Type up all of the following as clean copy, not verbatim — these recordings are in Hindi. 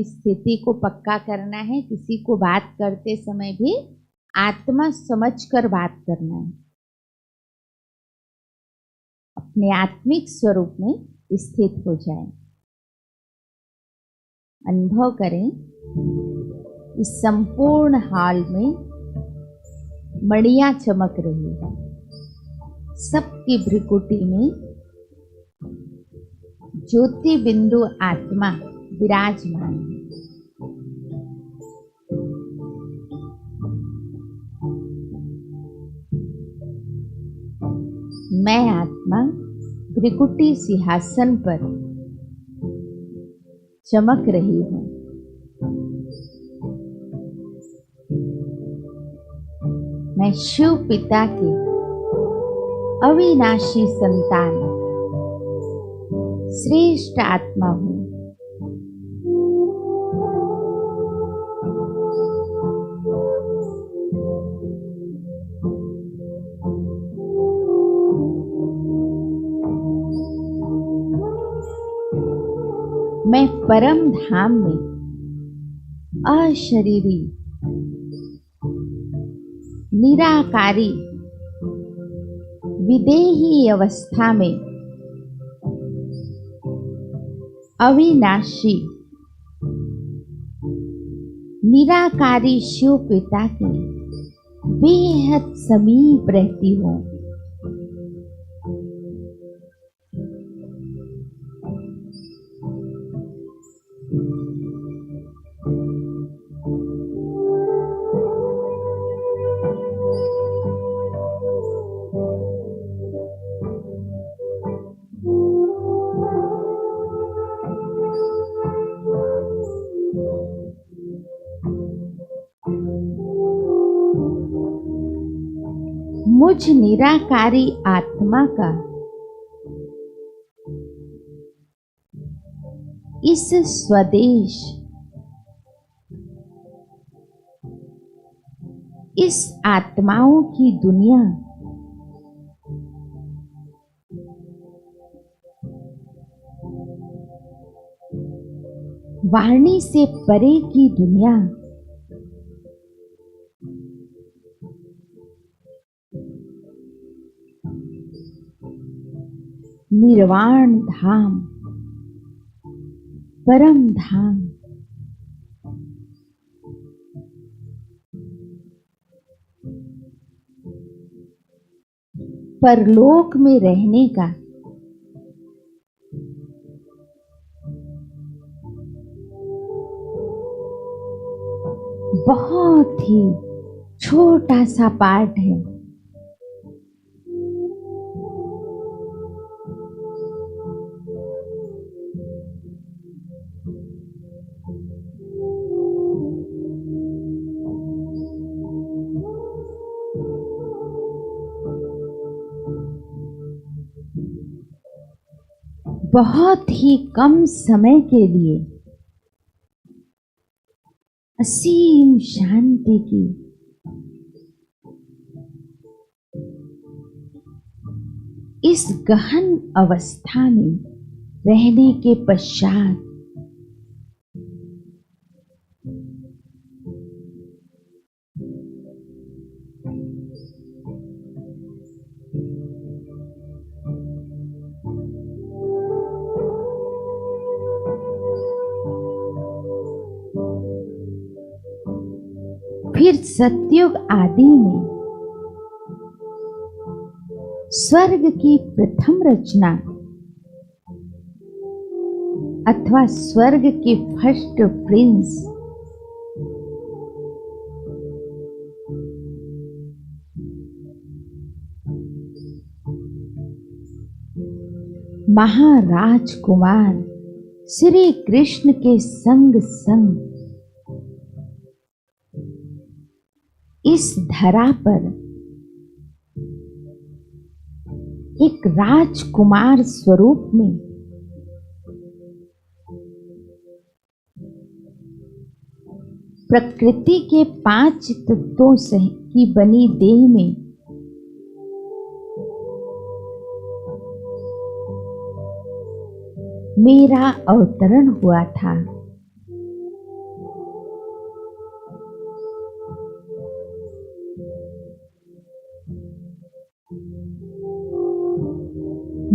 स्थिति को पक्का करना है। किसी को बात करते समय भी आत्मा समझकर बात करना है। अपने आत्मिक स्वरूप में स्थित हो जाए। अनुभव करें, इस संपूर्ण हॉल में मणियां चमक रही है। सबकी भ्रिकुटी में ज्योति बिंदु आत्मा विराजमान है। मैं आत्मा भ्रिकुटी सिंहासन पर चमक रही हूँ। मैं शिव पिता की अविनाशी संतान श्रेष्ठ आत्मा हूँ। मैं परम धाम में अशरीरी निराकारी विदेही अवस्था में अविनाशी निराकारी शिव पिता की बेहद समीप रहती हूँ। मुझ निराकारी आत्मा का इस स्वदेश, इस आत्माओं की दुनिया वाणी से परे की दुनिया निर्वाण धाम, परम धाम, परलोक में रहने का बहुत ही छोटा सा पार्ट है। बहुत ही कम समय के लिए असीम शांति की इस गहन अवस्था में रहने के पश्चात फिर सतयुग आदि में स्वर्ग की प्रथम रचना अथवा स्वर्ग के फर्स्ट प्रिंस महाराजकुमार श्री कृष्ण के संग संग इस धरा पर एक राजकुमार स्वरूप में प्रकृति के 5 तत्वों से की बनी देह में मेरा अवतरण हुआ था।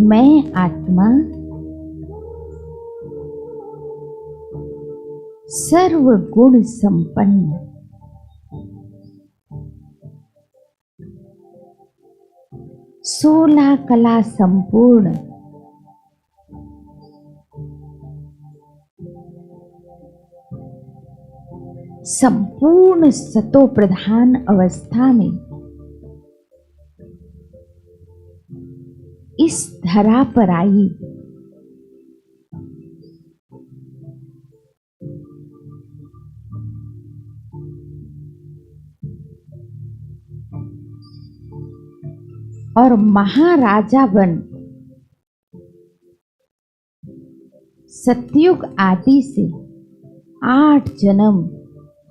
मैं आत्मा सर्वगुण संपन्न, सोलह कला संपूर्ण, संपूर्ण सतो प्रधान अवस्था में इस धरा पर आई। और महाराजा बन सतयुग आदि से 8 जन्म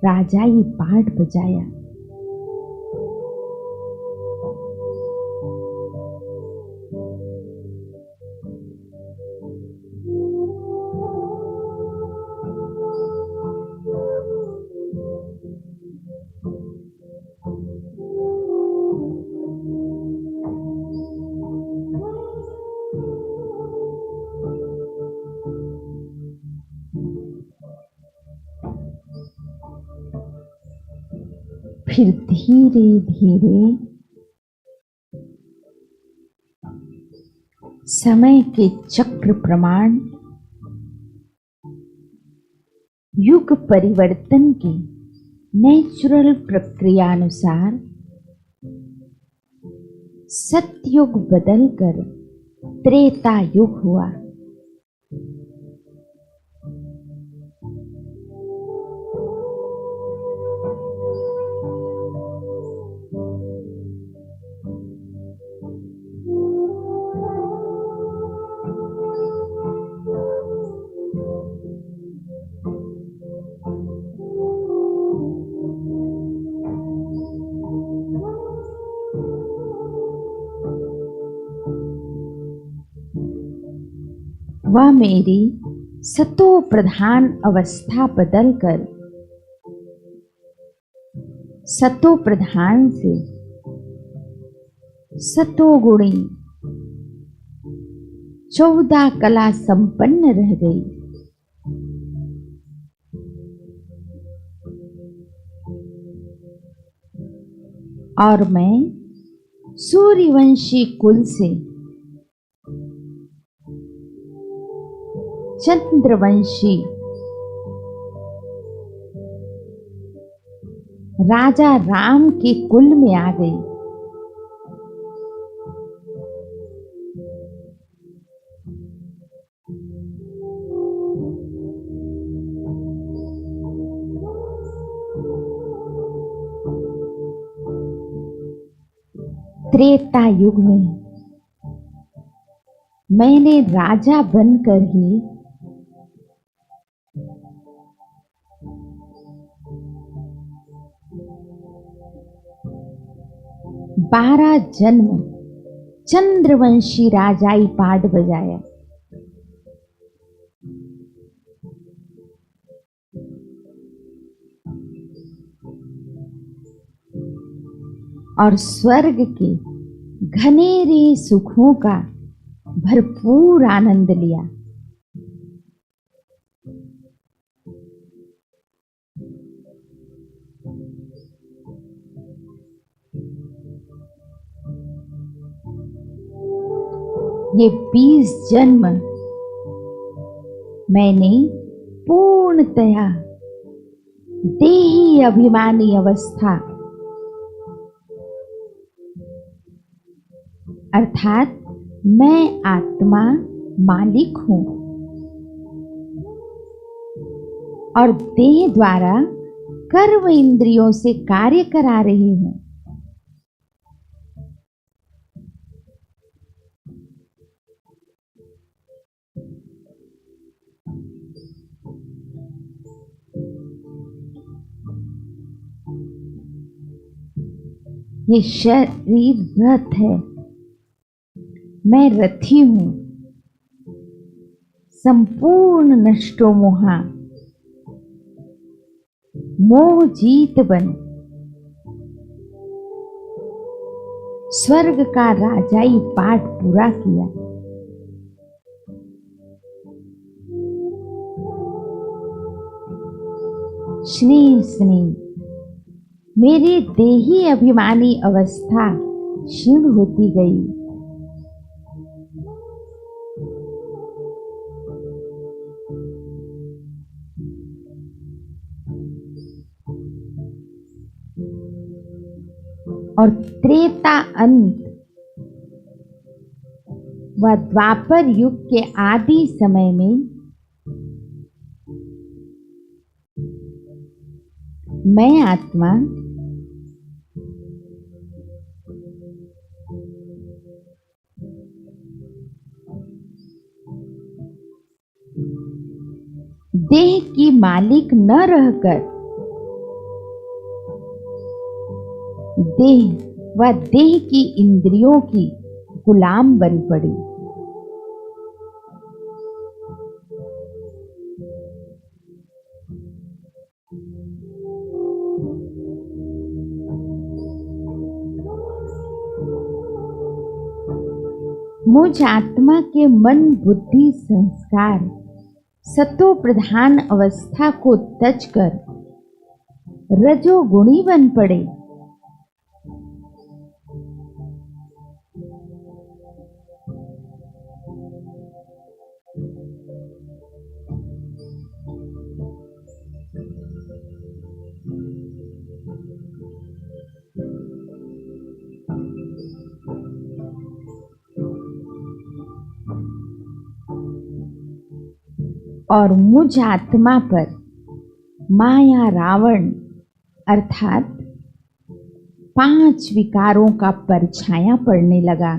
राजाई पाठ बजाया। फिर धीरे धीरे समय के चक्र प्रमाण युग परिवर्तन की नेचुरल प्रक्रिया अनुसार सतयुग बदलकर त्रेता युग हुआ। वह मेरी सतो प्रधान अवस्था बदलकर सतो प्रधान से सतोगुणी 14 कला संपन्न रह गई। और मैं सूर्यवंशी कुल से चंद्रवंशी राजा राम के कुल में आ गई। त्रेता युग में मैंने राजा बनकर ही बारह जन्म चंद्रवंशी राजाई पाठ बजाया। और स्वर्ग के घनेरे सुखों का भरपूर आनंद लिया। ये 20 जन्म मैंने पूर्णतया देही अभिमानी अवस्था अर्थात मैं आत्मा मालिक हूं और देह द्वारा कर्म इंद्रियों से कार्य करा रही हूं। ये शरीर रथ है, मैं रथी हूं। संपूर्ण नष्टो मोहा मोह जीत बन स्वर्ग का राजाई पाठ पूरा किया। स्नेह स्नेह मेरी देही अभिमानी अवस्था क्षीण होती गई। और त्रेता अंत व द्वापर युग के आदि समय में मैं आत्मा देह की मालिक न रहकर देह व देह की इंद्रियों की गुलाम बन पड़ी। मुझ आत्मा के मन बुद्धि संस्कार सतो प्रधान अवस्था को तज कर रजोगुणी बन पड़े। और मुझ आत्मा पर माया रावण अर्थात 5 विकारों का परछाया पड़ने लगा।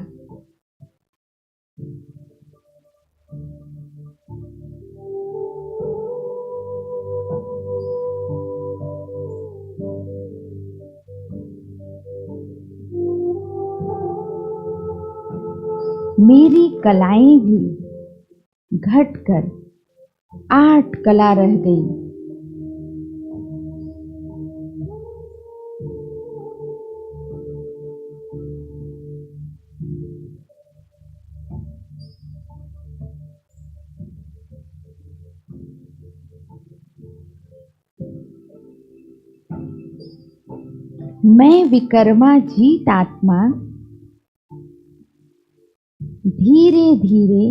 मेरी कलाएं भी घटकर 8 कला रह गई। मैं विकर्माजीत आत्मा धीरे धीरे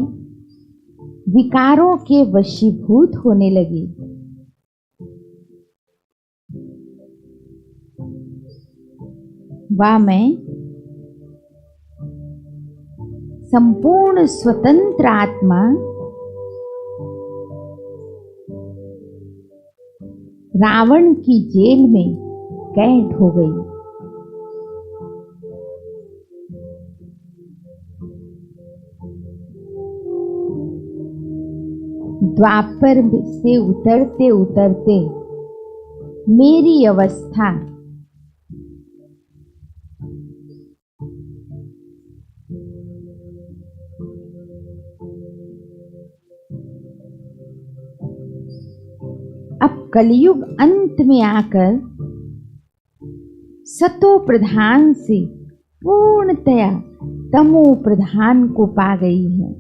विकारों के वशीभूत होने लगी। वा मैं संपूर्ण स्वतंत्र आत्मा रावण की जेल में कैद हो गई। द्वापर से उतरते उतरते मेरी अवस्था अब कलयुग अंत में आकर सतो प्रधान से पूर्णतया तमो प्रधान को पा गई है।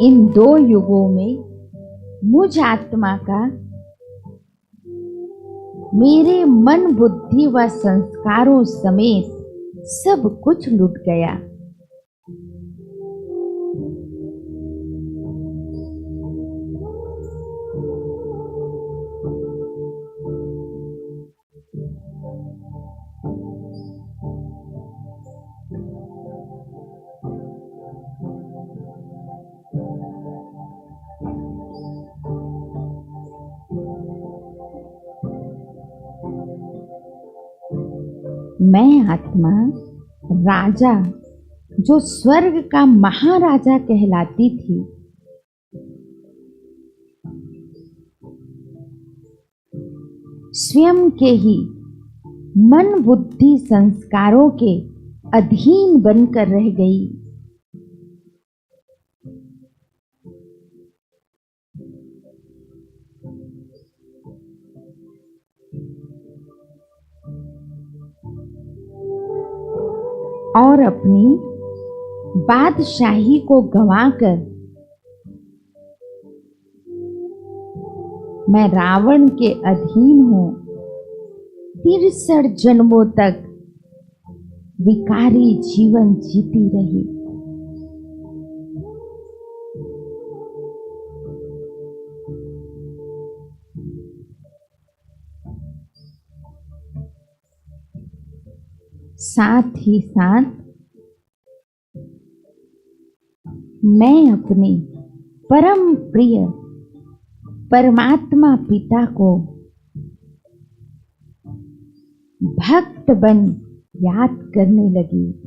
इन 2 युगों में मुझ आत्मा का मेरे मन बुद्धि व संस्कारों समेत सब कुछ लुट गया। मैं आत्मा राजा जो स्वर्ग का महाराजा कहलाती थी, स्वयं के ही मन बुद्धि संस्कारों के अधीन बनकर रह गई। और अपनी बादशाही को गंवाकर मैं रावण के अधीन हूं। 63 जन्मों तक विकारी जीवन जीती रही। साथ ही साथ मैं अपने परम प्रिय परमात्मा पिता को भक्त बन याद करने लगी।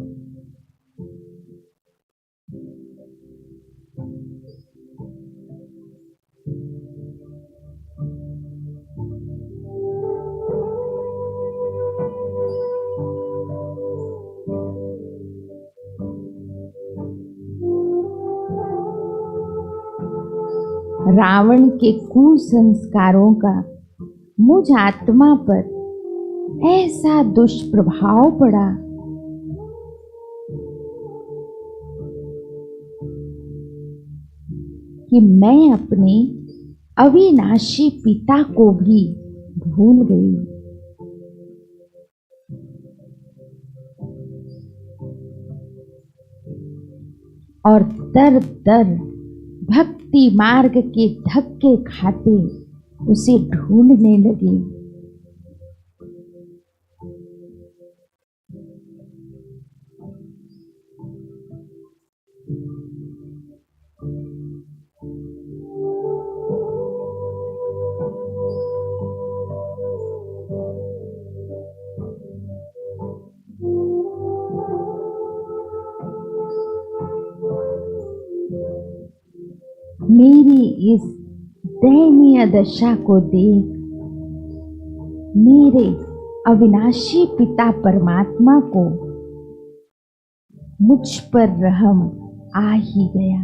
रावण के कुसंस्कारों का मुझ आत्मा पर ऐसा दुष्प्रभाव पड़ा कि मैं अपने अविनाशी पिता को भी भूल गई। और दर दर भक्ति मार्ग के धक्के खाते उसे ढूंढने लगे। मेरी इस दयनीय दशा को देख मेरे अविनाशी पिता परमात्मा को मुझ पर रहम आ ही गया।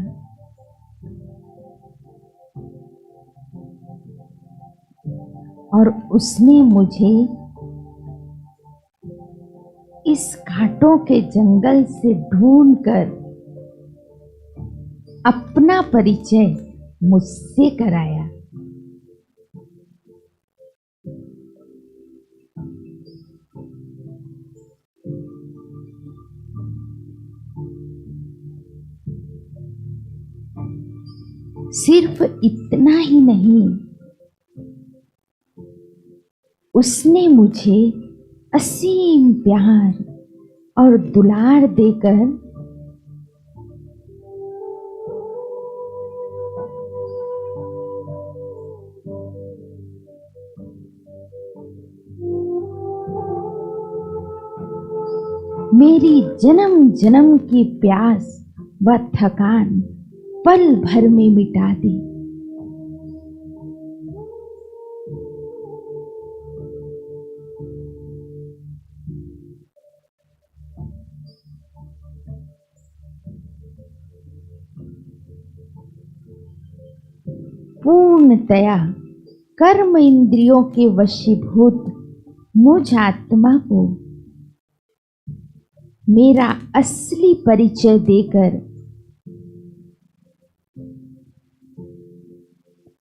और उसने मुझे इस घाटों के जंगल से ढूंढकर अपना परिचय मुझसे कराया। सिर्फ इतना ही नहीं, उसने मुझे असीम प्यार और दुलार देकर मेरी जन्म जन्म की प्यास व थकान पल भर में मिटा दी। पूर्णतया कर्म इंद्रियों के वशीभूत मुझ आत्मा को मेरा असली परिचय देकर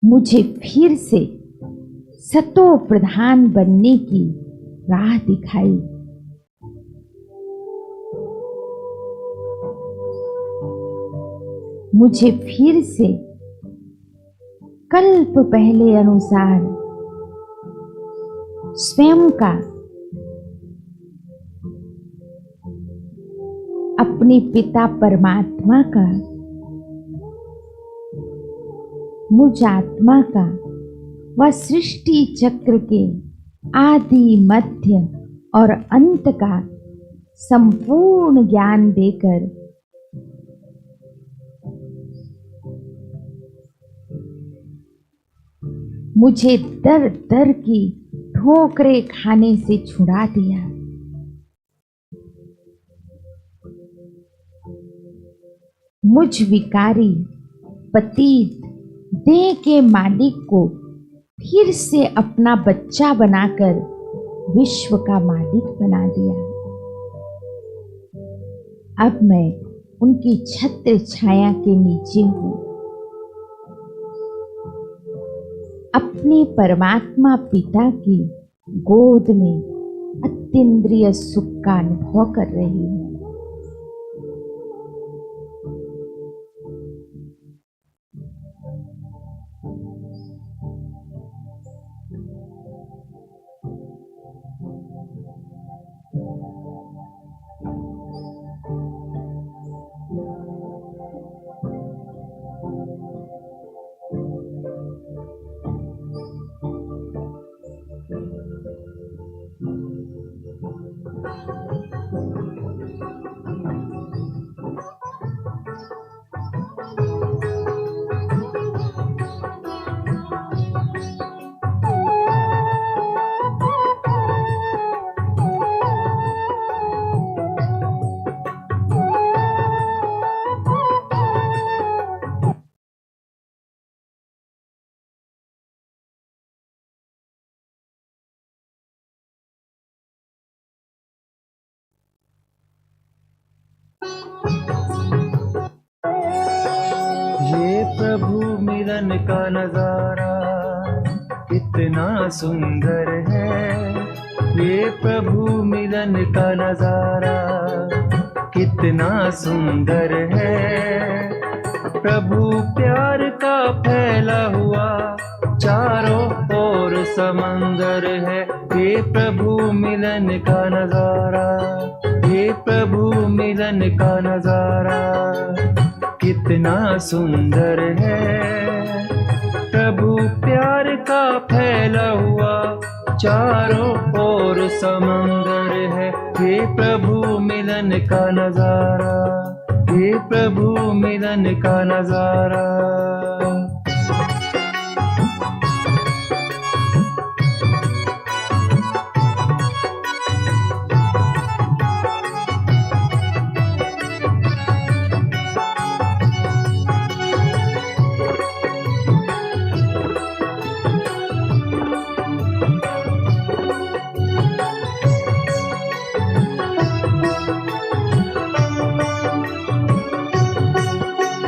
मुझे फिर से सतो प्रधान बनने की राह दिखाई। मुझे फिर से कल्प पहले अनुसार स्वयं का अपने पिता परमात्मा का मुझ आत्मा का व सृष्टि चक्र के आदि मध्य और अंत का संपूर्ण ज्ञान देकर मुझे दर दर की ठोकरें खाने से छुड़ा दिया। मुझ विकारी पतित देह के मालिक को फिर से अपना बच्चा बनाकर विश्व का मालिक बना दिया। अब मैं उनकी छत्र छाया के नीचे हूँ। अपने परमात्मा पिता की गोद में अतीन्द्रिय सुख का अनुभव कर रही हूँ। प्रभु मिलन का नजारा कितना सुंदर है। ये प्रभु मिलन का नजारा कितना सुंदर है। प्रभु प्यार का फैला हुआ चारों ओर समंदर है। ये प्रभु मिलन का नजारा, ये प्रभु मिलन का नजारा कितना सुंदर है। प्रभु प्यार का फैला हुआ चारों ओर समंदर है। हे प्रभु मिलन का नजारा, हे प्रभु मिलन का नजारा।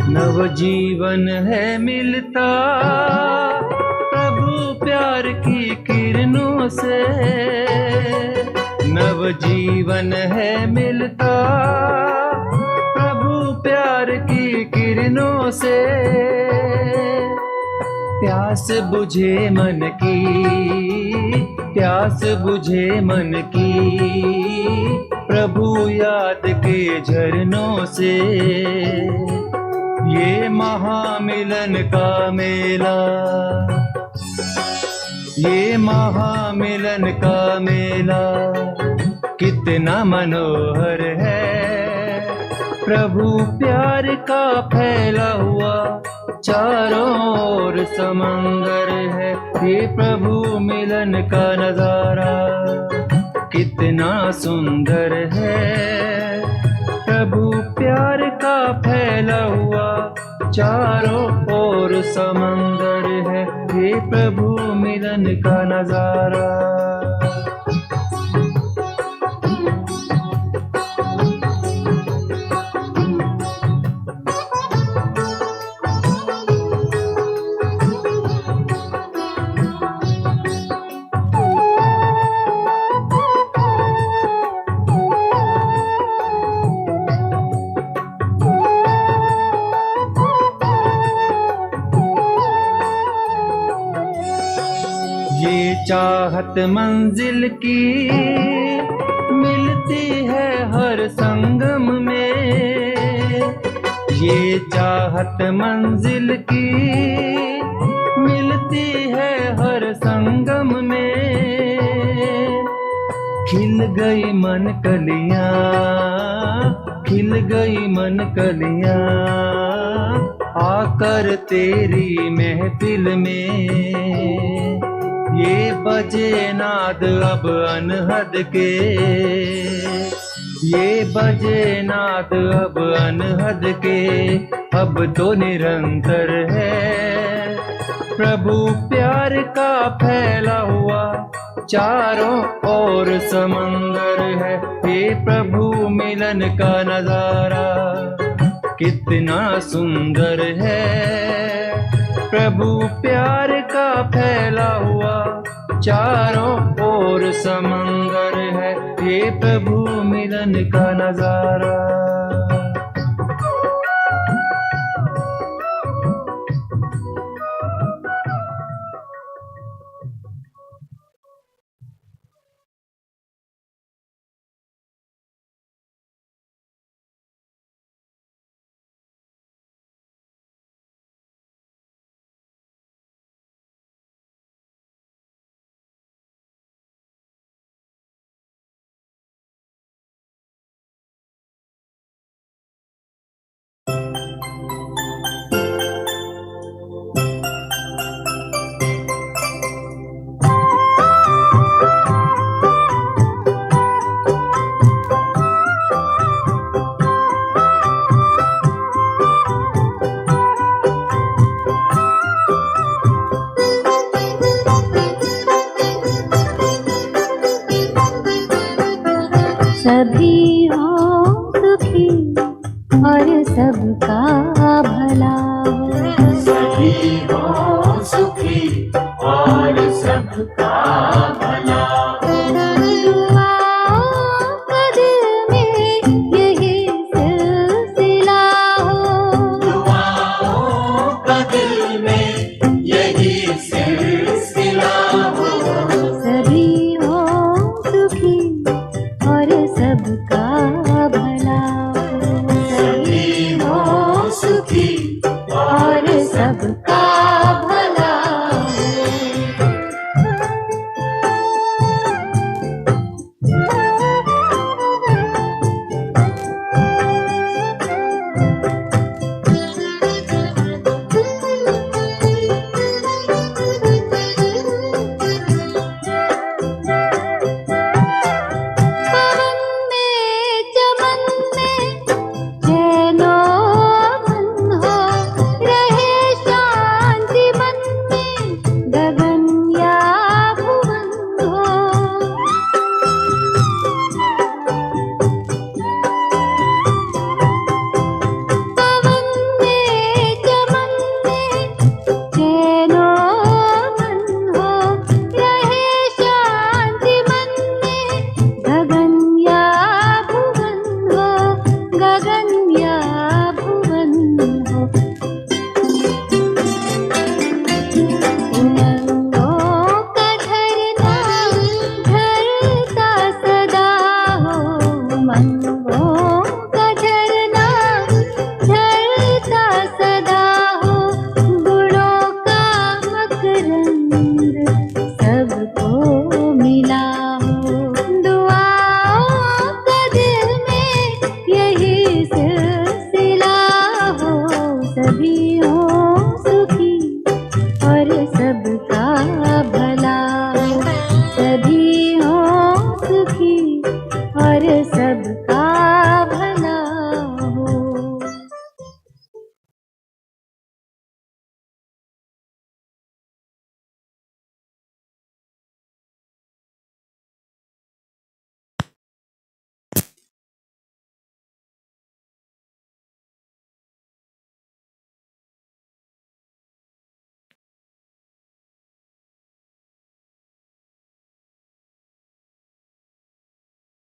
नव जीवन है मिलता प्रभु प्यार की किरणों से। नव जीवन है मिलता प्रभु प्यार की किरणों से। प्यास बुझे मन की, प्यास बुझे मन की प्रभु याद के झरनों से। ये महामिलन का मेला, ये महामिलन का मेला कितना मनोहर है। प्रभु प्यार का फैला हुआ चारों ओर समंदर है। ये प्रभु मिलन का नजारा कितना सुंदर है। प्रभु प्यार का फैला हुआ चारों ओर समंदर है। हे प्रभु मिलन का नजारा। ये चाहत मंजिल की मिलती है हर संगम में। ये चाहत मंजिल की मिलती है हर संगम में। खिल गई मन कलियां, खिल गई मन कलियां आकर तेरी महफिल में। ये बजे नाद अब अनहद के, ये बजे नाद अब अनहद के, अब तो निरंतर है। प्रभु प्यार का फैला हुआ चारों ओर समंदर है। हे प्रभु मिलन का नजारा कितना सुंदर है। प्रभु प्यार का फैला हुआ चारों ओर समंदर है। हे प्रभु मिलन का नजारा। सभी हो सुखी और सबका भला हो। सभी हो सुखी और सबका भला हो। दुआओं का दिल में यही सिलसिला हो। दुआओं का दिल में यही सिलसिला हो। सभी हो सुखी और सबका भला हो। सभी हो सुखी और सबका भला हो। पवन में चमन में चैनो मन हो। रहे शांति मन में गगन या भुवन हो। पवन में चमन में चैनो मन हो। रहे शांति मन में गगन या भुवन हो। गगन या भुवन हो। उमंगों का झरना झरता सदा हो। उमंगों का झरना झरता सदा हो। गुणों का मकरंद सबको मिला हो। दुआओं का दिल में यही सिलसिला हो। सभी हो सुखी और सबका भला हो। सभी हो सुखी और सब